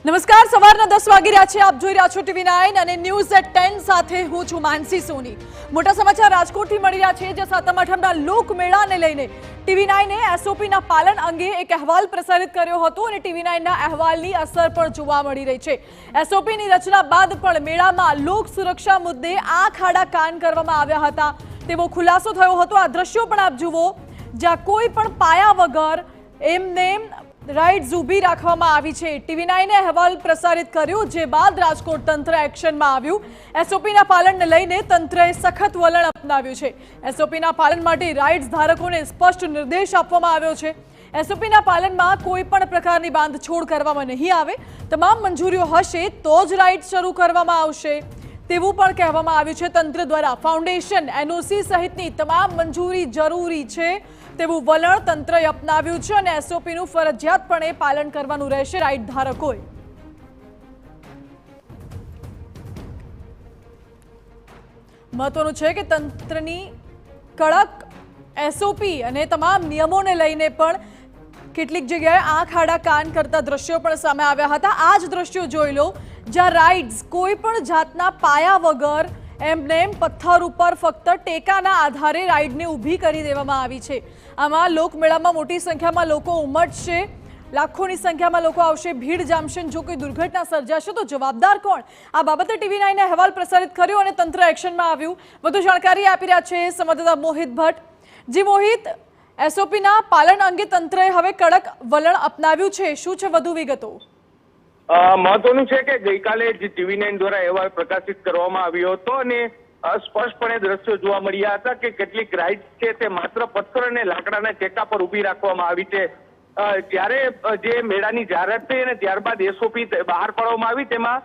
નમસ્કાર, સવારના 10 વાગી રહ્યા છે. આપ જોઈ રહ્યા છો TV9 અને ન્યૂઝ એટ 10 સાથે હું છું માનસી સોની. મોટા સમાચાર રાજકોટથી મળી રહ્યા છે, જે સાતમ આઠમના લોકમેળાને લઈને TV9 એ SOPના પાલન અંગે એક અહેવાલ પ્રસારિત કર્યો હતો અને TV9ના અહેવાલની અસર પણ જોવા મળી રહી છે. SOPની રચના બાદ પણ મેળામાં લોક સુરક્ષા મુદ્દે આંખ આડા કાન કરવામાં આવ્યા હતા તેવો ખુલાસો થયો હતો. આ દ્રશ્યો પણ આપ જુઓ, જ્યાં કોઈ પણ પાયા વગર એમને રાઇડ્સ ઊભી રાખવામાં આવી છે. TV9 એ અહેવાલ પ્રસારિત કર્યો, જે બાદ રાજકોટ તંત્ર એક્શનમાં આવ્યું. SOPના પાલનને લઈને તંત્રએ સખત વલણ અપનાવ્યું છે. SOPના પાલન માટે રાઇડ્સ ધારકોને સ્પષ્ટ નિર્દેશ આપવામાં આવ્યો છે. SOPના પાલનમાં કોઈ પણ પ્રકારની બાંધછોડ કરવામાં નહીં આવે. તમામ મંજૂરીઓ હશે તો જ રાઇડ્સ શરૂ કરવામાં આવશે તેવું પણ કહેવામાં આવ્યું છે. તંત્ર દ્વારા ફાઉન્ડેશન, NOC સહિતની તમામ મંજૂરી જરૂરી છે તેવું વલણ તંત્રએ અપનાવ્યું છે અને SOPનું ફરજિયાતપણે પાલન કરવાનું રહેશે રાઇડ ધારકોએ. મહત્વનું છે કે તંત્રની કડક SOP અને તમામ નિયમોને લઈને પણ કેટલીક જગ્યાએ આંખ આડા કાન કરતા દ્રશ્યો પણ સામે આવ્યા હતા. આ જ દ્રશ્યો જોઈ લો, જ્યાં રાઇડ્સ કોઈ પણ જાતના પાયા વગર એમને પથ્થર ઉપર ફક્ત ટેકાના આધારે રાઇડને ઊભી કરી દેવામાં આવી છે. આમાં લોકમેળામાં મોટી સંખ્યામાં લોકો ઉમટશે, લાખોની સંખ્યામાં લોકો આવશે, ભીડ જામશે. જો કોઈ દુર્ઘટના સર્જાશે તો જવાબદાર કોણ? આ બાબતે TV9 એ અહેવાલ પ્રસારિત કર્યો અને તંત્ર એક્શનમાં આવ્યું. વધુ જાણકારી આપી રહ્યા છે સંવાદદાતા મોહિત ભટ્ટ. જી મોહિત, SOPના પાલન અંગે તંત્રએ હવે કડક વલણ અપનાવ્યું છે, શું છે વધુ વિગતો? મહત્વનું છે કે ગઈકાલે જે TV9 દ્વારા અહેવાલ પ્રકાશિત કરવામાં આવ્યો હતો અને સ્પષ્ટપણે દ્રશ્યો જોવા મળ્યા હતા કે કેટલીક રાઇડ્સ છે તે માત્ર પથ્થર અને લાકડાના ટેકા પર ઊભી રાખવામાં આવી છે. જ્યારે જે મેળાની જાહેરાત થઈ અને ત્યારબાદ SOP બહાર પાડવામાં આવી, તેમાં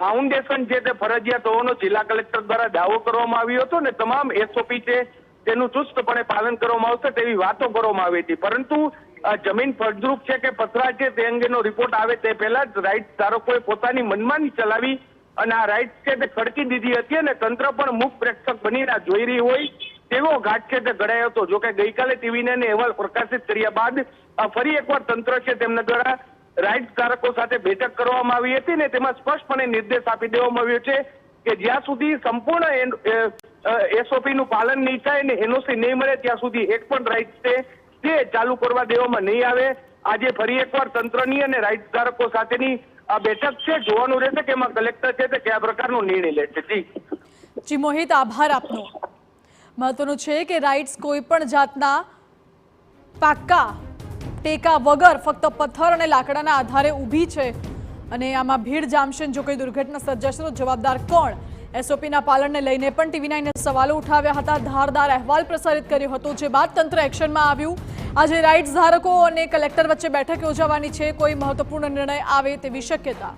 ફાઉન્ડેશન છે તે ફરજિયાત હોવાનો જિલ્લા કલેક્ટર દ્વારા દાવો કરવામાં આવ્યો હતો ને તમામ SOP છે તેનું ચુસ્તપણે પાલન કરવામાં આવશે તેવી વાતો કરવામાં આવી હતી. પરંતુ જમીન ફળદ્રુપ છે કે પથરા છે તે અંગેનો રિપોર્ટ આવે તે પહેલા જ રાઇડ્સ ધારકોએ પોતાની મનમાની ચલાવી અને આ રાઇડ્સ છે તે ખડકી દીધી હતી અને તંત્ર પણ મુખ પ્રેક્ષક બનીને જોઈ રહી હોય તેવો ઘાટ છે તે ઘડાયો હતો. જોકે ગઈકાલે TV9 એ અહેવાલ પ્રકાશિત કર્યા બાદ ફરી એકવાર તંત્ર છે તેમના દ્વારા રાઇડ્સ ધારકો સાથે બેઠક કરવામાં આવી હતી ને તેમાં સ્પષ્ટપણે નિર્દેશ આપી દેવામાં આવ્યો છે કે જ્યાં સુધી સંપૂર્ણ SOPનું પાલન નહીં થાય અને NOC નહીં મળે ત્યાં સુધી એક પણ રાઇડ્સ છે તે ચાલુ કરવા દેવામાં નહીં આવે. આજે ફરી એકવાર તંત્રની અને રાઇડ્સ ધારકો સાથેની આ બેઠક છે, જોવાનું રહેશે કે એમાં કલેક્ટર છે તે કયા પ્રકારનો નિર્ણય લેશે. જી મોહિત, આભાર આપનો. મહત્વનું છે કે રાઇડ્સ કોઈ પણ જાતના પાક્કા ટેકા વગર ફક્ત પથ્થર અને લાકડાના આધારે ઊભી છે અને આમાં ભીડ જામશે. જો કોઈ દુર્ઘટના સર્જાશે તો જવાબદાર કોણ? SOPના પાલનને લઈને પણ TV9 એ સવાલો ઉઠાવ્યા હતા, ધારદાર અહેવાલ પ્રસારિત કર્યો હતો, જે બાદ તંત્ર એક્શનમાં આવ્યું. આજે રાઇડ્સ ધારકો અને કલેક્ટર વચ્ચે બેઠક યોજાવાની છે. કોઈ મહત્વપૂર્ણ નિર્ણય આવે તેવી શક્યતા.